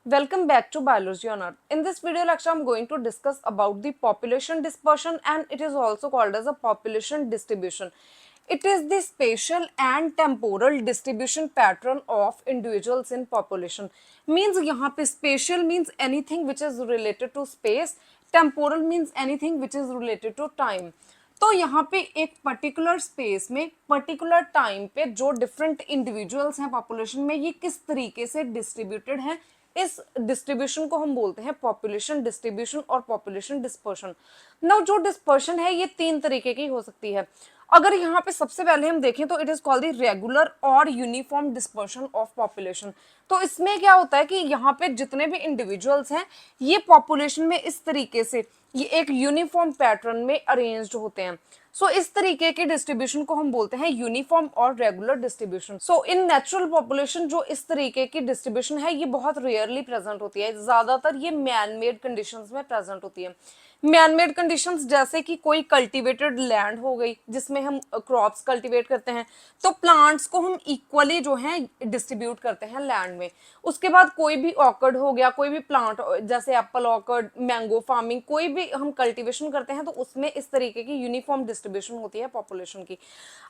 Welcome back to Biology on Earth. In this video lecture, I'm going to discuss about the population dispersion, and it is also called as a population distribution. It is the spatial and temporal distribution pattern of individuals in population. Means यहाँ पे spatial means anything which is related to space, temporal means anything which is related to time. तो यहाँ पे एक particular space में particular time पे जो different individuals हैं पॉपुलेशन में, ये किस तरीके से डिस्ट्रीब्यूटेड हैं, इस डिस्ट्रीब्यूशन को हम बोलते हैं पॉपुलेशन डिस्ट्रीब्यूशन और पॉपुलेशन डिस्पर्शन। नाउ जो डिस्पर्शन है ये तीन तरीके की हो सकती है। अगर यहाँ पे सबसे पहले हम देखें तो it is called the regular और यूनिफॉर्म डिस्पर्शन ऑफ पॉपुलेशन। तो इसमें क्या होता है कि यहाँ पे जितने भी इंडिविजुअल्स हैं ये पॉपुलेशन में इस तरीके से ये एक यूनिफॉर्म पैटर्न में अरेंज्ड होते हैं। सो इस तरीके के डिस्ट्रीब्यूशन को हम बोलते हैं यूनिफॉर्म और regular distribution. So in natural population जो इस तरीके की डिस्ट्रीब्यूशन है ये बहुत रेयरली प्रेजेंट होती है, ज्यादातर ये मैन मेड कंडीशंस में प्रेजेंट होती है। मैनमेड कंडीशंस जैसे कि कोई कल्टीवेटेड लैंड हो गई जिसमें हम क्रॉप्स कल्टीवेट करते हैं, तो प्लांट्स को हम इक्वली जो है डिस्ट्रीब्यूट करते हैं लैंड में। उसके बाद कोई भी ऑर्किड हो गया, कोई भी प्लांट जैसे एप्पल ऑर्किड, मैंगो फार्मिंग, कोई भी हम कल्टीवेशन करते हैं तो उसमें इस तरीके की यूनिफॉर्म डिस्ट्रीब्यूशन होती है पॉपुलेशन की।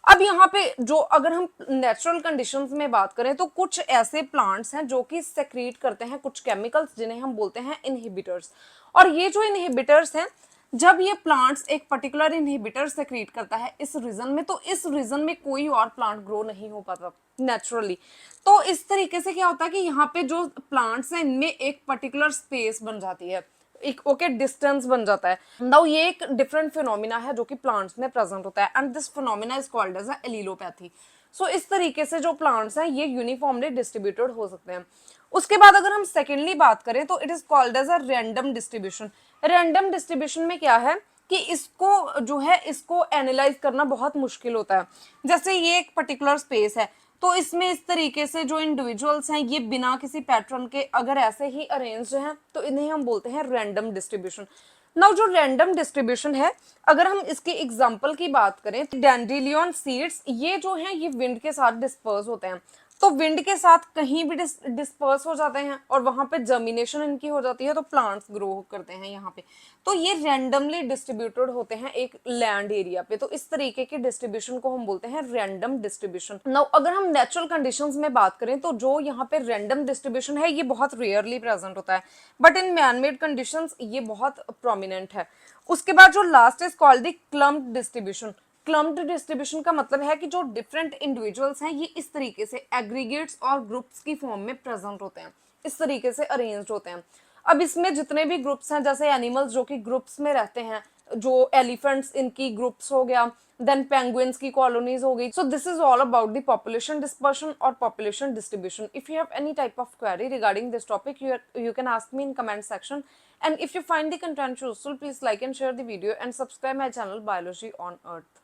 अब यहाँ पे जो अगर हम नेचुरल कंडीशंस में बात करें तो कुछ ऐसे प्लांट्स हैं जो कि सेक्रीट करते हैं कुछ केमिकल्स जिन्हें हम बोलते हैं इनहिबिटर्स। और ये जो इनहिबिटर्स हैं, जब ये प्लांट्स एक पर्टिकुलर इनहिबिटर सेक्रीट करता है इस रीजन में, तो इस रीजन में कोई और प्लांट ग्रो नहीं हो पाता नेचुरली। तो इस तरीके से क्या होता है कि यहाँ पे जो प्लांट्स हैं इनमें एक पर्टिकुलर स्पेस बन जाती है, एक ओके डिस्टेंस बन जाता है। नाउ ये एक डिफरेंट फिनोमिना है जो कि प्लांट्स में प्रेजेंट होता है, and this phenomena is called as allelopathy. So इस तरीके से जो प्लांट्स हैं ये यूनिफॉर्मली डिस्ट्रीब्यूटेड हो सकते हैं। उसके बाद अगर हम सेकेंडली बात करें तो it is called as a random distribution. Random distribution में क्या है कि इसको जो है इसको एनालाइज करना बहुत मुश्किल होता है। जैसे ये एक पर्टिकुलर स्पेस है, तो इसमें इस तरीके से जो इंडिविजुअल्स हैं ये बिना किसी पैटर्न के अगर ऐसे ही अरेंज हैं तो इन्हें हम बोलते हैं रैंडम डिस्ट्रीब्यूशन। नाउ जो रैंडम डिस्ट्रीब्यूशन है, अगर हम इसके एग्जांपल की बात करें तो डैंडेलियन सीड्स ये जो हैं ये विंड के साथ डिस्पर्स होते हैं। तो विंड के साथ कहीं भी डिस्पर्स हो जाते हैं और वहां पे जर्मिनेशन इनकी हो जाती है, तो प्लांट्स ग्रो करते हैं यहाँ पे। तो ये रैंडमली डिस्ट्रीब्यूटेड होते हैं एक लैंड एरिया पे। तो इस तरीके के डिस्ट्रीब्यूशन को हम बोलते हैं रैंडम डिस्ट्रीब्यूशन। नाउ अगर हम नेचुरल कंडीशंस में बात करें तो जो यहाँ पे रैंडम डिस्ट्रीब्यूशन है ये बहुत रेयरली प्रेजेंट होता है, बट इन मैनमेड कंडीशंस ये बहुत प्रोमिनेंट है। उसके बाद जो last is called the clumped distribution. Clumped distribution का मतलब है कि जो डिफरेंट इंडिविजुअल्स हैं ये इस तरीके से एग्रीगेट्स और ग्रुप्स की फॉर्म में प्रेजेंट होते हैं, इस तरीके से अरेंज्ड होते हैं। अब इसमें जितने भी ग्रुप्स हैं, जैसे एनिमल्स जो कि ग्रुप्स में रहते हैं, जो एलिफेंट्स इनकी ग्रुप्स हो गया, देन पेंगुइन्स की कॉलोनीज हो गई। So this is all about the population dispersion और population distribution. If you have any type of query regarding this topic, you can ask me in comment section. And if you find the content useful, please like and share the video and subscribe my channel Biology on Earth.